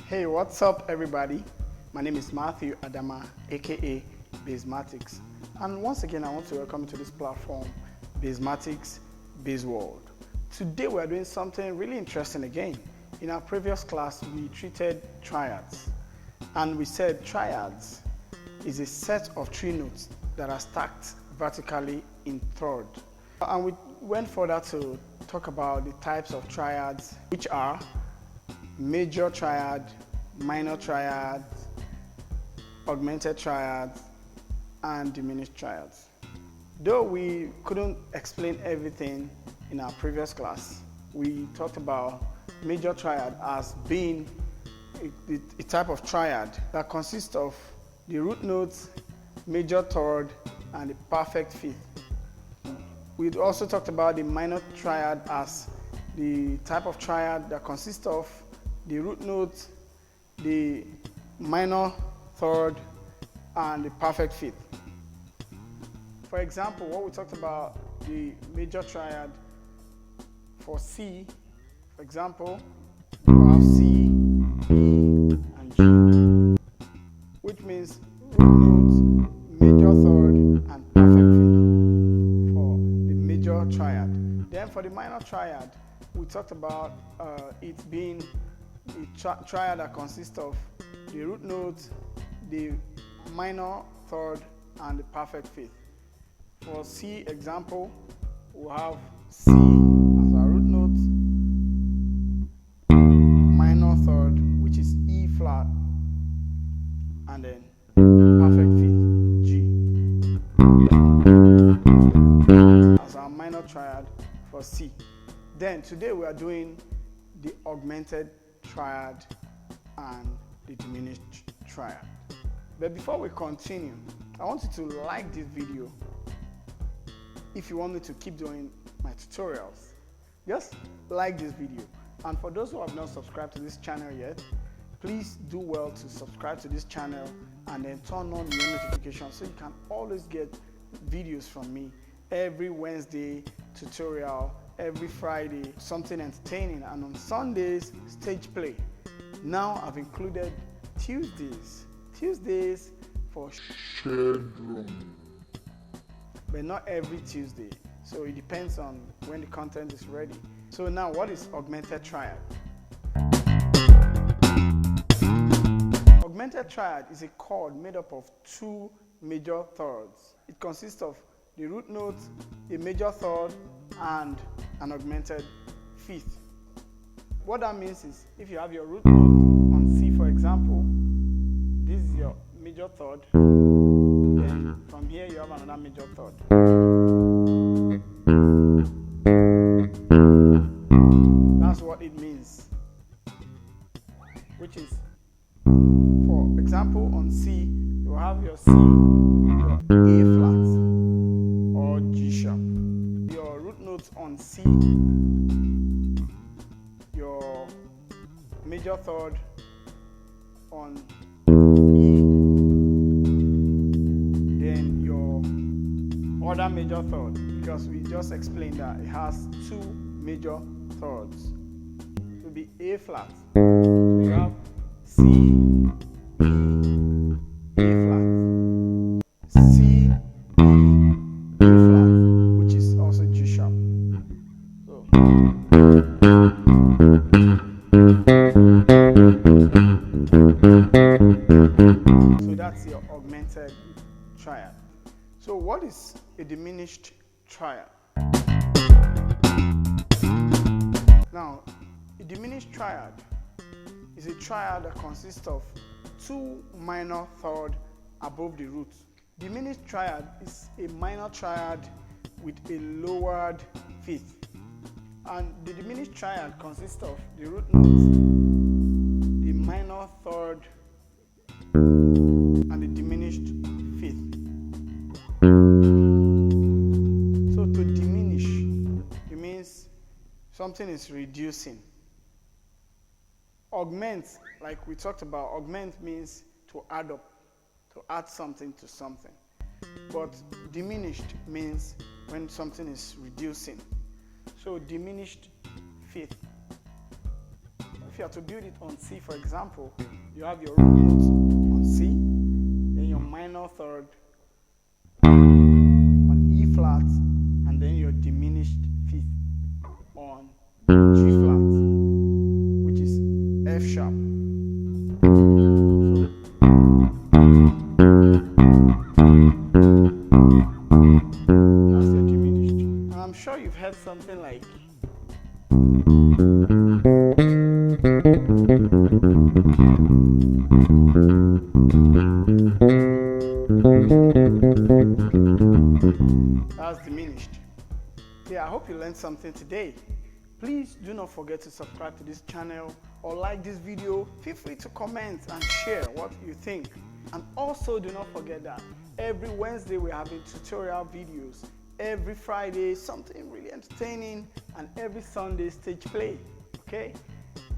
Hey, what's up everybody? My name is Matthew Adama, aka BASSMATICS, and once again I want to welcome you to this platform, BASSMATICS Bass World. Today we are doing something really interesting again. In our previous class we treated triads, and we said triads is a set of 3 notes that are stacked vertically in third. And we went further to talk about the types of triads, which are major triad, minor triad, augmented triads, and diminished triads. Though we couldn't explain everything in our previous class, we talked about major triad as being a type of triad that consists of the root notes, major third, and the perfect fifth. We also talked about the minor triad as the type of triad that consists of the root notes, the minor third, and the perfect fifth. For example, what we talked about the major triad for C, for example, we have C, E, and G, which means root note, major third, and perfect fifth for the major triad. Then for the minor triad, we talked about it being a triad that consists of the root note, the minor third, and the perfect fifth. For C example, we'll have C as our root note, minor third, which is E flat, and then perfect fifth, G, as our minor triad for C. Then today we are doing the augmented triad and the diminished triad. But before we continue, I want you to like this video. If you want me to keep doing my tutorials, just like this video. And for those who have not subscribed to this channel yet, please do well to subscribe to this channel and then turn on your notifications so you can always get videos from me every Wednesday tutorial, every Friday something entertaining, and on Sundays stage play. Now I've included Tuesdays for shadowing, but not every Tuesday, so it depends on when the content is ready. So now, what is augmented triad? Augmented triad is a chord made up of 2 major thirds. It consists of the root note, a major third, and an augmented fifth. What that means is, if you have your root note on C, for example, this is your major third, then from here you have another major third. That's what it means, which is, for example, on C, you have your C, your A flat, or G sharp. Your root notes on C, your major third on E, then your other major third, because we just explained that it has 2 major thirds. It will be A flat. So you have C, E, A flat, C, E, A flat, which is also G sharp. So that's your augmented triad. So what is a diminished triad? Now, a diminished triad is a triad that consists of 2 minor thirds above the root. Diminished triad is a minor triad with a lowered fifth. And the diminished triad consists of the root note, the minor third, and the diminished fifth. So to diminish, it means something is reducing. Augment, like we talked about, augment means to add up, to add something to something. but diminished means when something is reducing. So diminished fifth. If you are to build it on C, for example, you have your root notes on C, then your minor third on E flat, and then your diminished fifth on G flat, which is F sharp. That's your diminished. And I'm sure you've heard something like that's diminished. Yeah, I hope you learned something today. Please do not forget to subscribe to this channel or like this video. Feel free to comment and share what you think. And also do not forget that every Wednesday we're having tutorial videos. Every Friday something really entertaining, and every Sunday stage play. Okay?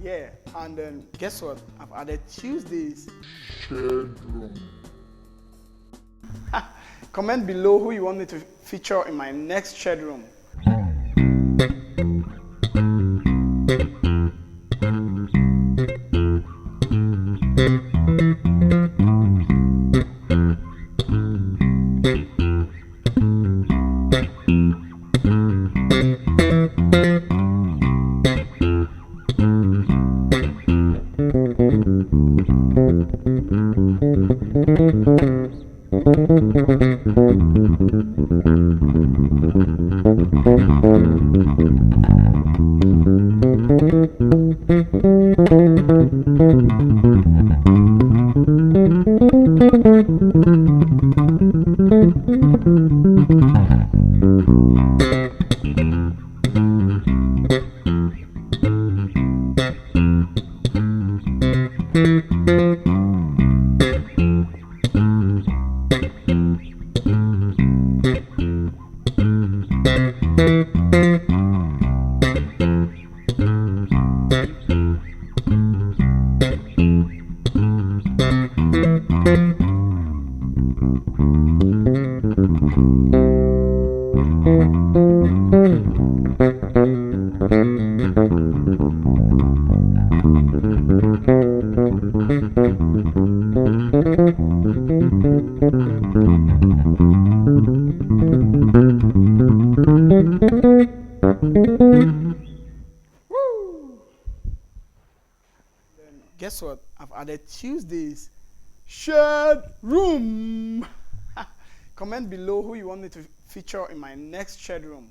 Yeah, and then guess what? I've added Tuesdays shared room. Comment below who you want me to feature in my next shared room. Guess what? I've added Tuesdays shared room. Comment below who you want me to feature in my next shared room.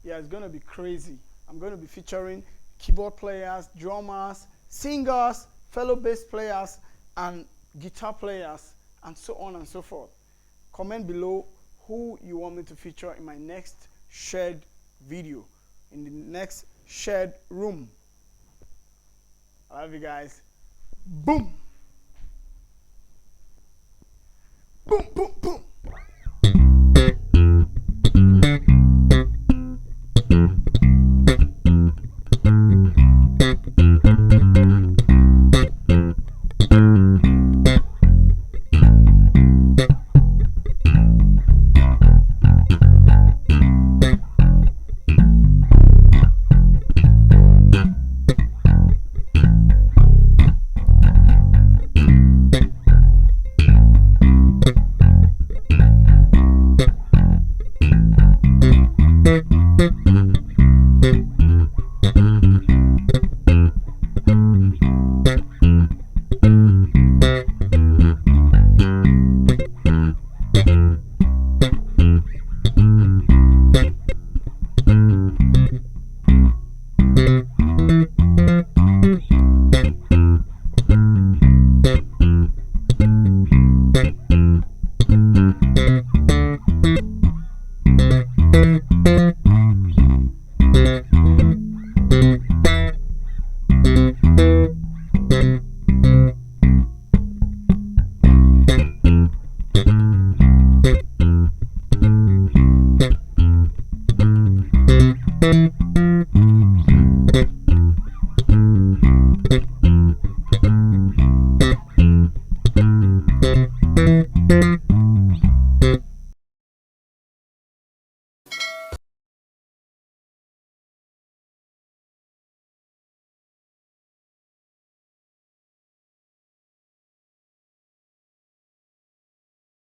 Yeah, it's going to be crazy. I'm going to be featuring keyboard players, drummers, singers, fellow bass players, and guitar players, and so on and so forth. Comment below who you want me to feature in my next shared video, in the next shared room. I love you guys. Boom. Boom, boom, boom.